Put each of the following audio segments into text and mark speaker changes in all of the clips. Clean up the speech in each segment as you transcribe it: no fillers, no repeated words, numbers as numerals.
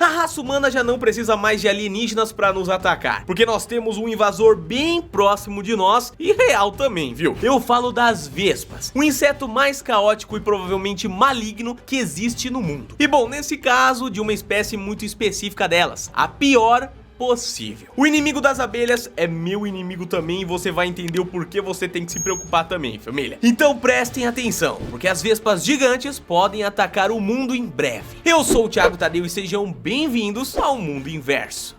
Speaker 1: A raça humana já não precisa mais de alienígenas pra nos atacar, porque nós temos um invasor bem próximo de nós e real também, viu? Eu falo das vespas, o inseto mais caótico e provavelmente maligno que existe no mundo. E bom, nesse caso, de uma espécie muito específica delas, a pior possível. O inimigo das abelhas é meu inimigo também e você vai entender o porquê você tem que se preocupar também, família. Então prestem atenção, porque as vespas gigantes podem atacar o mundo em breve. Eu sou o Thiago Tadeu e sejam bem-vindos ao Mundo Inverso.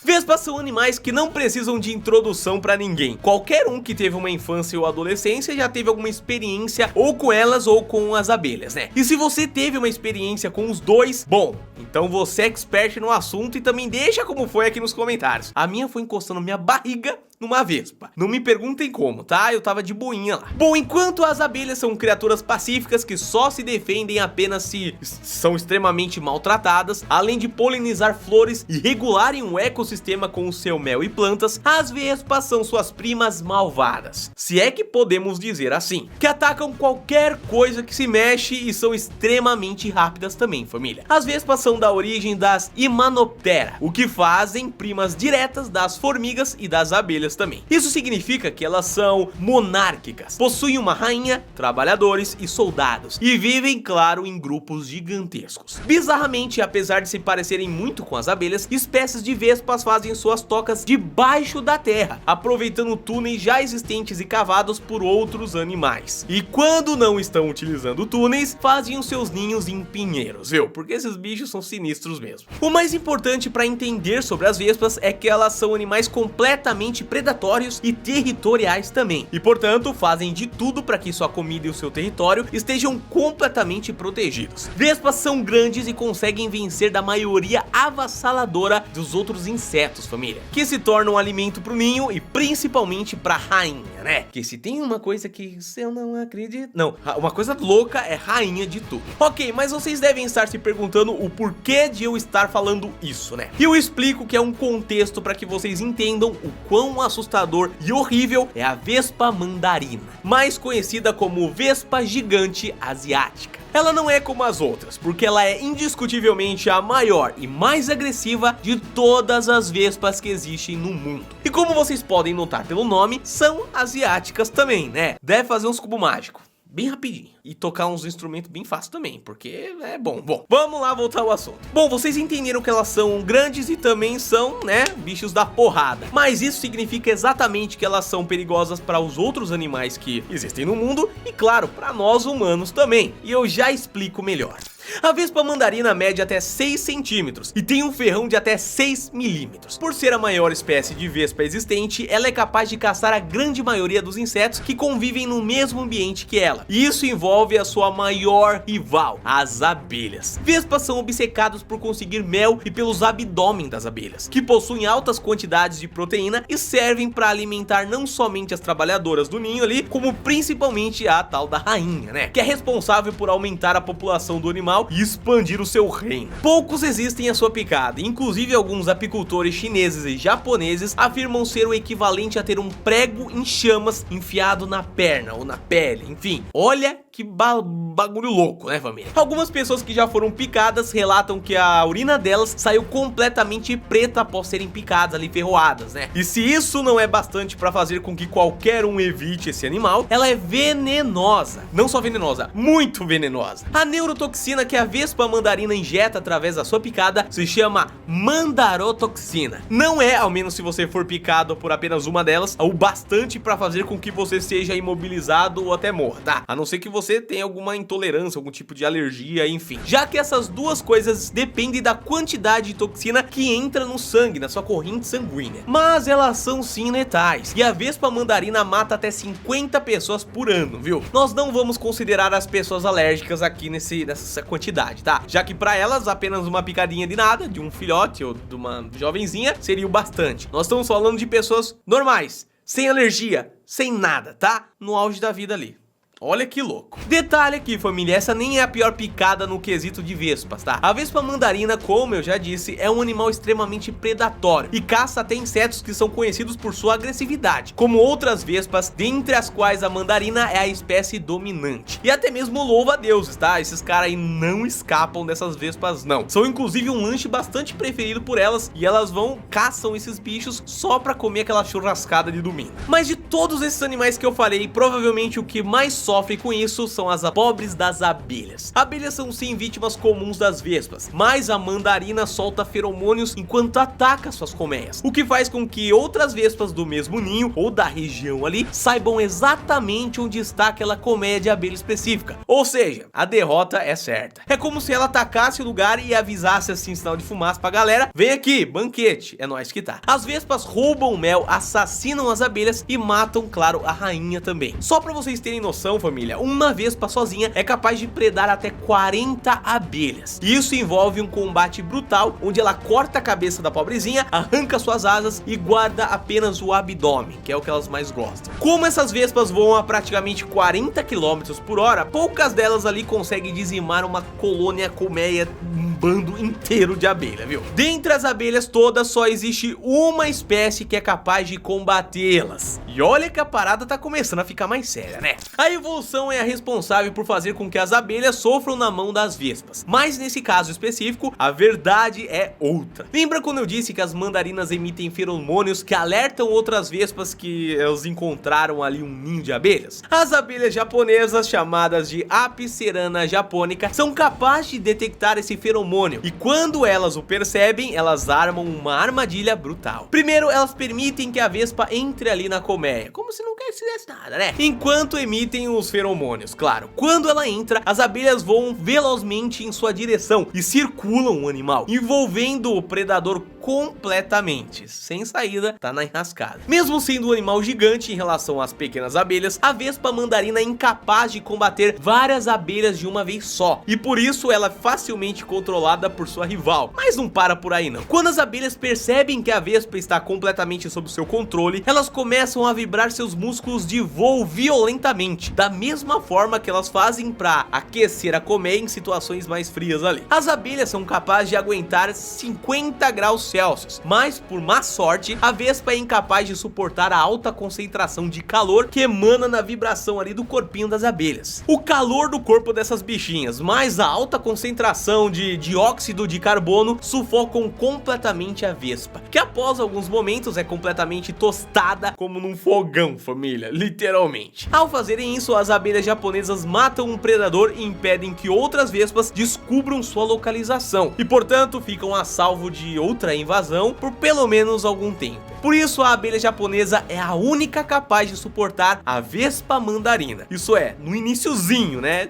Speaker 1: Vespas são animais que não precisam de introdução pra ninguém. Qualquer um que teve uma infância ou adolescência já teve alguma experiência ou com elas ou com as abelhas, né? E se você teve uma experiência com os dois, bom, então você é expert no assunto e também deixa como foi aqui nos comentários. A minha foi encostando minha barriga numa vespa. Não me perguntem como, tá? Eu tava de boinha lá. Bom, enquanto as abelhas são criaturas pacíficas que só se defendem apenas se são extremamente maltratadas, além de polinizar flores e regularem o ecossistema com o seu mel e plantas, as vespas são suas primas malvadas, se é que podemos dizer assim, que atacam qualquer coisa que se mexe e são extremamente rápidas também, família. As vespas são da origem das Hymenoptera, o que fazem primas diretas das formigas e das abelhas também. Isso significa que elas são monárquicas, possuem uma rainha, trabalhadores e soldados, e vivem, claro, em grupos gigantescos. Bizarramente, apesar de se parecerem muito com as abelhas, espécies de vespas fazem suas tocas debaixo da terra, aproveitando túneis já existentes e cavados por outros animais. E quando não estão utilizando túneis, fazem os seus ninhos em pinheiros, viu? Porque esses bichos são sinistros mesmo. O mais importante para entender sobre as vespas é que elas são animais completamente predatórios e territoriais também, e portanto fazem de tudo para que sua comida e o seu território estejam completamente protegidos. Vespas são grandes e conseguem vencer da maioria avassaladora dos outros insetos, família, que se tornam alimento pro ninho e principalmente pra rainha, né? Que se tem uma coisa que eu não acredito, não, uma coisa louca é rainha de tudo. Ok, mas vocês devem estar se perguntando o porquê de eu estar falando isso, né? E eu explico que é um contexto para que vocês entendam o quão assustador e horrível é a vespa mandarina, mais conhecida como vespa gigante asiática. Ela não é como as outras, porque ela é indiscutivelmente a maior e mais agressiva de todas as vespas que existem no mundo. E como vocês podem notar pelo nome, são asiáticas também, né? Deve fazer uns cubos mágicos bem rapidinho e tocar uns instrumentos bem fácil também, porque é bom. Bom, vamos lá voltar ao assunto. Bom, vocês entenderam que elas são grandes e também são, né, bichos da porrada. Mas isso significa exatamente que elas são perigosas para os outros animais que existem no mundo e, claro, para nós humanos também. E eu já explico melhor. A vespa mandarina mede até 6 centímetros e tem um ferrão de até 6 milímetros. Por ser a maior espécie de vespa existente, ela é capaz de caçar a grande maioria dos insetos que convivem no mesmo ambiente que ela. E isso envolve a sua maior rival, as abelhas. Vespas são obcecados por conseguir mel e pelos abdômen das abelhas, que possuem altas quantidades de proteína e servem para alimentar não somente as trabalhadoras do ninho ali, como principalmente a tal da rainha, né? Que é responsável por aumentar a população do animal e expandir o seu reino. Poucos resistem à sua picada, inclusive alguns apicultores chineses e japoneses afirmam ser o equivalente a ter um prego em chamas enfiado na perna ou na pele, enfim. Olha que bagulho louco, né, família? Algumas pessoas que já foram picadas relatam que a urina delas saiu completamente preta após serem picadas ali, ferroadas, né? E se isso não é bastante para fazer com que qualquer um evite esse animal, ela é venenosa. Não só venenosa, muito venenosa. A neurotoxina que a vespa mandarina injeta através da sua picada se chama mandarotoxina. Não é, ao menos se você for picado por apenas uma delas, o bastante para fazer com que você seja imobilizado ou até morra, tá? A não ser que você tenha alguma intolerância, algum tipo de alergia, enfim. Já que essas duas coisas dependem da quantidade de toxina que entra no sangue, na sua corrente sanguínea. Mas elas são sim letais. E a vespa mandarina mata até 50 pessoas por ano, viu? Nós não vamos considerar as pessoas alérgicas aqui nessa quantidade, tá? Já que pra elas apenas uma picadinha de nada, de um filhote ou de uma jovenzinha, seria o bastante. Nós estamos falando de pessoas normais, sem alergia, sem nada, tá? No auge da vida ali. Olha que louco. Detalhe aqui, família, essa nem é a pior picada no quesito de vespas, tá? A vespa mandarina, como eu já disse, é um animal extremamente predatório e caça até insetos que são conhecidos por sua agressividade, como outras vespas, dentre as quais a mandarina é a espécie dominante. E até mesmo louva-a-deuses, tá? Esses caras aí não escapam dessas vespas, não. São inclusive um lanche bastante preferido por elas e elas caçam esses bichos só pra comer aquela churrascada de domingo. Mas de todos esses animais que eu falei, provavelmente o que mais sofre com isso são as pobres das abelhas. Abelhas são sim vítimas comuns das vespas, mas a mandarina solta feromônios enquanto ataca suas colmeias, o que faz com que outras vespas do mesmo ninho ou da região ali saibam exatamente onde está aquela colmeia de abelha específica. Ou seja, a derrota é certa. É como se ela atacasse o lugar e avisasse assim, sinal de fumaça pra galera: vem aqui, banquete, é nóis que tá. As vespas roubam o mel, assassinam as abelhas e matam, claro, a rainha também. Só pra vocês terem noção, família, uma vespa sozinha é capaz de predar até 40 abelhas. E isso envolve um combate brutal, onde ela corta a cabeça da pobrezinha, arranca suas asas e guarda apenas o abdômen, que é o que elas mais gostam. Como essas vespas voam a praticamente 40 km por hora, poucas delas ali conseguem dizimar uma colônia colmeia, um bando inteiro de abelha, viu? Dentre as abelhas todas, só existe uma espécie que é capaz de combatê-las. E olha que a parada tá começando a ficar mais séria, né? A evolução é a responsável por fazer com que as abelhas sofram na mão das vespas, mas nesse caso específico, a verdade é outra. Lembra quando eu disse que as mandarinas emitem feromônios que alertam outras vespas que elas encontraram ali um ninho de abelhas? As abelhas japonesas, chamadas de Apis-cerana japonica, são capazes de detectar esse feromônio, e quando elas o percebem, elas armam uma armadilha brutal. Primeiro, elas permitem que a vespa entre ali na colmeia, como se não fizesse nada, né? Enquanto emitem os feromônios, claro. Quando ela entra, as abelhas voam velozmente em sua direção e circulam o animal, envolvendo o predador completamente. Sem saída, tá na enrascada. Mesmo sendo um animal gigante em relação às pequenas abelhas, a vespa mandarina é incapaz de combater várias abelhas de uma vez só, e por isso ela é facilmente controlada por sua rival. Mas não para por aí não. Quando as abelhas percebem que a vespa está completamente sob seu controle, elas começam a vibrar seus músculos de voo violentamente, da mesma forma que elas fazem para aquecer a colmeia em situações mais frias ali. As abelhas são capazes de aguentar 50 graus Celsius, mas por má sorte, a vespa é incapaz de suportar a alta concentração de calor que emana na vibração ali do corpinho das abelhas. O calor do corpo dessas bichinhas, mais a alta concentração de dióxido de carbono, sufocam completamente a vespa, que após alguns momentos é completamente tostada como num fogão, família, literalmente. Ao fazerem isso, as abelhas japonesas matam um predador e impedem que outras vespas descubram sua localização, e portanto ficam a salvo de outra invasão por pelo menos algum tempo. Por isso a abelha japonesa é a única capaz de suportar a vespa mandarina, isso é, no iniciozinho, né,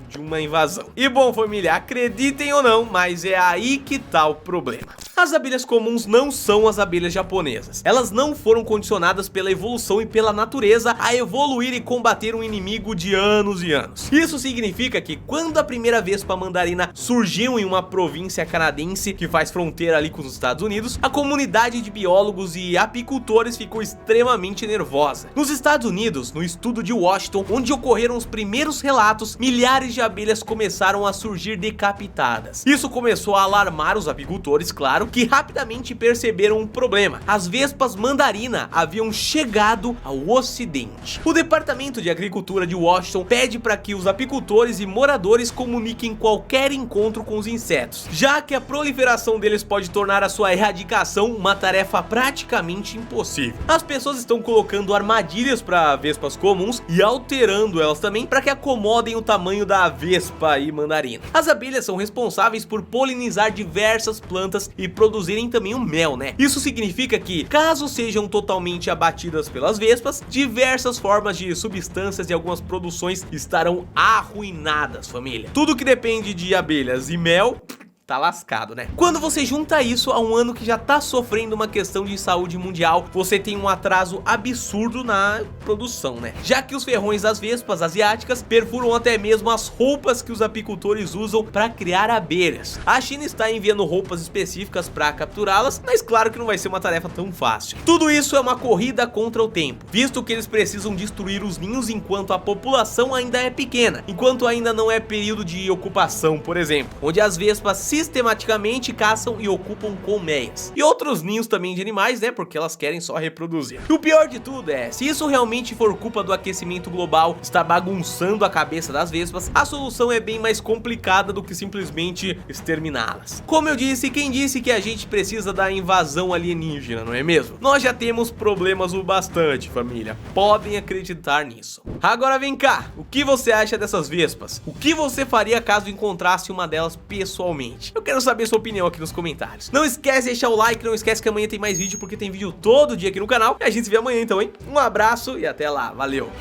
Speaker 1: de uma invasão. E bom, família, acreditem ou não, mas é aí que tá o problema. As abelhas comuns não são as abelhas japonesas. Elas não foram condicionadas pela evolução e pela natureza a evoluir e combater um inimigo de anos e anos. Isso significa que quando a primeira vespa mandarina surgiu em uma província canadense que faz fronteira ali com os Estados Unidos, a comunidade de biólogos e apicultores ficou extremamente nervosa. Nos Estados Unidos, no estudo de Washington, onde ocorreram os primeiros relatos, milhares de abelhas começaram a surgir decapitadas. Isso começou a alarmar os apicultores, claro, que rapidamente perceberam um problema. As vespas mandarina haviam chegado ao ocidente. O Departamento de Agricultura de Washington pede para que os apicultores e moradores comuniquem qualquer encontro com os insetos, já que a proliferação deles pode tornar a sua erradicação uma tarefa praticamente impossível. As pessoas estão colocando armadilhas para vespas comuns e alterando elas também para que acomodem o tamanho da vespa e mandarina. As abelhas são responsáveis por polinizar diversas plantas e produzirem também o mel, né? Isso significa que, caso sejam totalmente abatidas pelas vespas, diversas formas de substâncias e algumas produções estarão arruinadas, família. Tudo que depende de abelhas e mel tá lascado, né? Quando você junta isso a um ano que já tá sofrendo uma questão de saúde mundial, você tem um atraso absurdo na produção, né? Já que os ferrões das vespas asiáticas perfuram até mesmo as roupas que os apicultores usam para criar abelhas. A China está enviando roupas específicas para capturá-las, mas claro que não vai ser uma tarefa tão fácil. Tudo isso é uma corrida contra o tempo, visto que eles precisam destruir os ninhos enquanto a população ainda é pequena, enquanto ainda não é período de ocupação, por exemplo, onde as vespas sistematicamente caçam e ocupam colmeias. E outros ninhos também de animais, né, porque elas querem só reproduzir. E o pior de tudo é, se isso realmente for culpa do aquecimento global, está bagunçando a cabeça das vespas, a solução é bem mais complicada do que simplesmente exterminá-las. Como eu disse, quem disse que a gente precisa da invasão alienígena, não é mesmo? Nós já temos problemas o bastante, família. Podem acreditar nisso. Agora vem cá, o que você acha dessas vespas? O que você faria caso encontrasse uma delas pessoalmente? Eu quero saber sua opinião aqui nos comentários. Não esquece de deixar o like, não esquece que amanhã tem mais vídeo, porque tem vídeo todo dia aqui no canal. E a gente se vê amanhã então, hein? Um abraço e até lá, valeu!